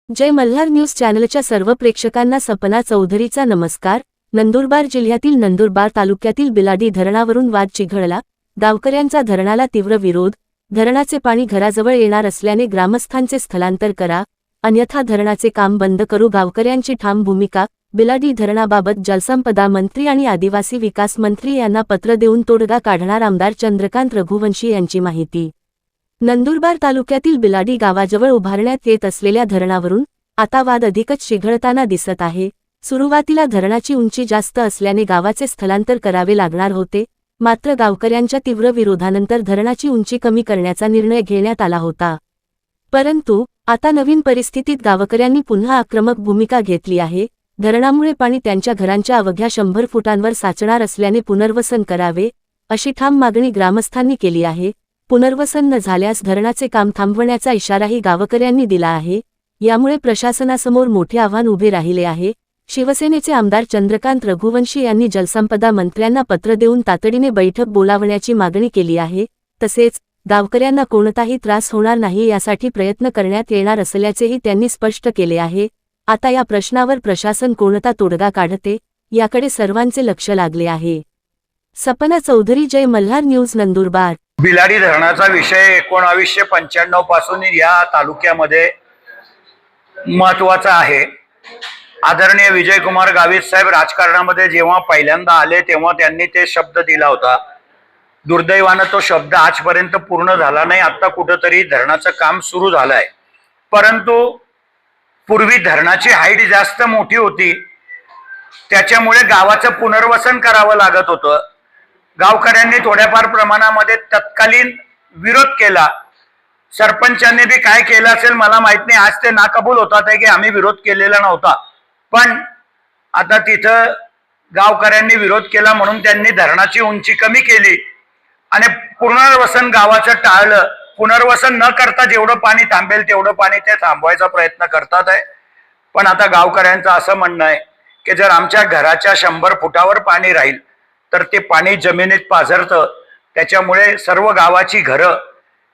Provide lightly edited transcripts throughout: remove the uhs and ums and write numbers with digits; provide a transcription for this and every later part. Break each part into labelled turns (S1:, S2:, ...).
S1: जय Malhar news चॅनलच्या सर्व प्रेक्षकांना सपना चौधरीचा नमस्कार। नंदुरबार जिल्ह्यातील नंदुरबार तालुक्यातील बिलाडी धरणावरून वाद चिघळला। गावकऱ्यांचा धरणाला तीव्र विरोध। धरणाचे पाणी घराजवळ येणार असल्याने ग्रामस्थांचे स्थलांतर करा, अन्यथा धरणाचे काम बंद करू, गावकऱ्यांची ठाम भूमिका। बिलाडी धरणाबाबत जलसंपदा मंत्री आणि आदिवासी विकास मंत्री यांना पत्र देऊन तोडगा काढणार आमदार चंद्रकांत रघुवंशी यांची माहिती। नंदुरबार तालुक्यातील बिलाडी गावाजवळ उभारण्यात येत असलेल्या धरणावरून आता वाद अधिकच चिघळताना दिसत आहे। सुरुवातीला धरणाची उंची जास्त असल्याने गावाचे स्थलांतर करावे लागणार होते, मात्र गावकऱ्यांच्या तीव्र विरोधानंतर धरणाची उंची कमी करण्याचा निर्णय घेण्यात आला होता। परंतु आता नवीन परिस्थितीत गावकऱ्यांनी पुन्हा आक्रमक भूमिका घेतली आहे। धरणामुळे पाणी त्यांच्या घरांच्या अवघ्या 100 फुटांवर साचणार असल्याने पुनर्वसन करावे, अशी ठाम मागणी ग्रामस्थांनी केली आहे। पुनर्वसन न झाल्यास धरणाचे काम थांबवण्याचा इशाराही गावकऱ्यांनी दिला आहे। यामुळे प्रशासनासमोर मोठे आव्हान उभे राहिले आहे। शिवसेनेचे आमदार चंद्रकांत रघुवंशी यांनी जलसंपदा मंत्र्यांना पत्र देऊन तातडीने बैठक बोलावण्याची मागणी केली आहे। तसेच गावकऱ्यांना कोणताही त्रास होणार नाही यासाठी प्रयत्न करण्यात येणार असल्याचेही त्यांनी स्पष्ट केले आहे। आता या प्रश्नावर प्रशासन कोणता तोडगा काढते याकडे सर्वांचे लक्ष लागले आहे। सपना चौधरी, जय मल्हार न्यूज, नंदुरबार।
S2: बिलाडी धरणाचा विषय 1995 पासून या तालुक्यामध्ये महत्त्वाचा आहे। आदरणीय विजयकुमार गावित साहेब राजकारणामध्ये जेव्हा पहिल्यांदा आले तेव्हा त्यांनी ते शब्द दिला होता। दुर्दैवाने तो शब्द आजपर्यंत पूर्ण झाला नाही। आता कुठेतरी धरणाचं काम सुरू झालंय, परंतु पूर्वी धरणाची हाईट जास्त मोठी होती, त्याच्यामुळे गावाचं पुनर्वसन करावं लागत होतं। गावकऱ्यांनी थोड्याफार प्रमाणामध्ये तत्कालीन विरोध केला। सरपंचांनी बी काय केलं असेल मला माहित नाही, आज ते नाकबूल होतात की आम्ही विरोध केलेला नव्हता, पण आता तिथं गावकऱ्यांनी विरोध केला म्हणून त्यांनी धरणाची उंची कमी केली आणि पुनर्वसन गावाचं टाळलं। पुनर्वसन न करता जेवढं पाणी थांबेल तेवढं पाणी ते थांबवायचा प्रयत्न करतात आहे। पण आता गावकऱ्यांचं असं म्हणणं आहे की जर आमच्या घराच्या 100 फुटावर पाणी राहील तर ते पाणी जमिनीत पाझरतं, त्याच्यामुळे सर्व गावाची घरं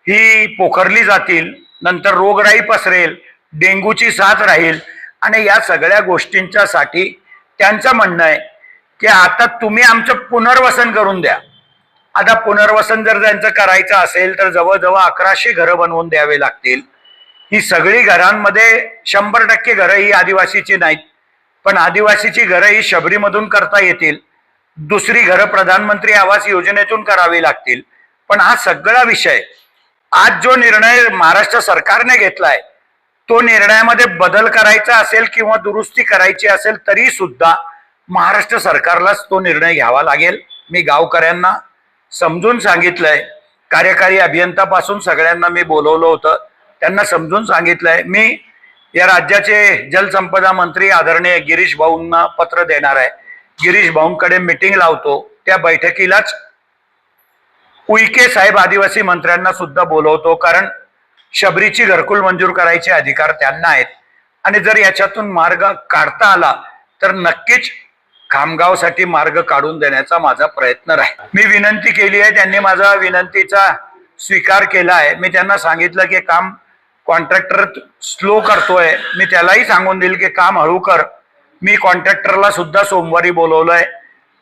S2: ही पोखरली जातील, नंतर रोगराई पसरेल, डेंग्यूची साथ राहील आणि या सगळ्या गोष्टींच्यासाठी त्यांचं म्हणणं आहे की आता तुम्ही आमचं पुनर्वसन करून द्या। आता पुनर्वसन जर त्यांचं करायचं असेल तर जवळजवळ 1100 घरं बनवून द्यावे लागतील। ही सगळी घरांमध्ये 100% घरं ही आदिवासीची नाहीत, पण आदिवासीची घरं ही शबरीमधून करता येतील, दुसरी घरं प्रधानमंत्री आवास योजनेतून करावी लागतील। पण हा सगळा विषय आज जो निर्णय महाराष्ट्र सरकारने घेतलाय तो निर्णयामध्ये बदल करायचा असेल किंवा दुरुस्ती करायची असेल तरी सुद्धा महाराष्ट्र सरकारलाच तो निर्णय घ्यावा लागेल। मी गावकऱ्यांना समजून सांगितलंय, कार्यकारी अभियंतापासून सगळ्यांना मी बोलवलं होतं, त्यांना समजून सांगितलंय। मी या राज्याचे जलसंपदा मंत्री आदरणीय गिरीश भाऊंना पत्र देणार आहे। गिरीश भाऊंकडे मीटिंग लावतो, त्या बैठकीलाच उईके साहेब आदिवासी मंत्र्यांना सुद्धा बोलवतो, कारण शबरीची घरकुल मंजूर करायचे अधिकार त्यांना आहेत आणि जर याच्यातून मार्ग काढता आला तर नक्कीच खामगावसाठी मार्ग काढून देण्याचा माझा प्रयत्न राहील। मी विनंती केली आहे, त्यांनी माझा विनंतीचा स्वीकार केला आहे। मी त्यांना सांगितलं की काम कॉन्ट्रॅक्टर स्लो करतोय, मी त्यालाही सांगून देईल की काम हळू कर। मी कॉन्ट्रॅक्टरला सुद्धा सोमवारी बोलवलंय,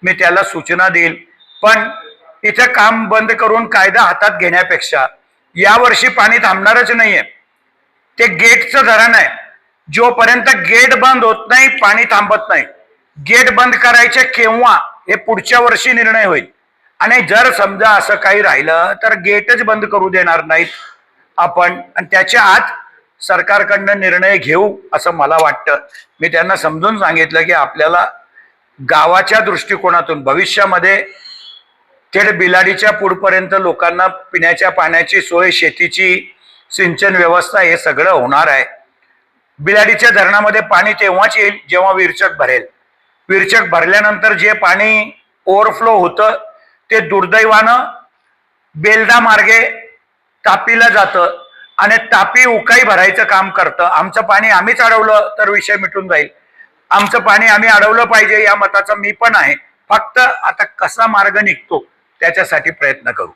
S2: मी त्याला सूचना देईल। पण इथे काम बंद करून कायदा हातात घेण्यापेक्षा यावर्षी पाणी थांबणारच नाहीये। ते गेटचं धरण आहे, जोपर्यंत गेट बंद होत नाही पाणी थांबत नाही। गेट बंद करायचे केव्हा हे पुढच्या वर्षी निर्णय होईल आणि जर समजा असं काही राहिलं तर गेटच बंद करू देणार नाहीत आपण, आणि त्याच्या आत सरकारकडनं निर्णय घेऊ असं मला वाटतं। मी त्यांना समजून सांगितलं की आपल्याला गावाच्या दृष्टिकोनातून भविष्यामध्ये थेट बिलाडीच्या पुढपर्यंत लोकांना पिण्याच्या पाण्याची सोय, शेतीची सिंचन व्यवस्था हे सगळं होणार आहे। बिलाडीच्या धरणामध्ये पाणी तेव्हाच येईल जेव्हा विरचक भरेल। विरचक भरल्यानंतर जे पाणी ओव्हरफ्लो होतं ते दुर्दैवानं बेलदा मार्गे तापीला जातं आणि तापी उकाई भरायचं काम करतं। आमचं पाणी आम्हीच अडवलं तर विषय मिटून जाईल, आमचं पाणी आम्ही अडवलं पाहिजे या मताचा मी पण आहे। फक्त आता कसा मार्ग निघतो त्याच्यासाठी प्रयत्न करू।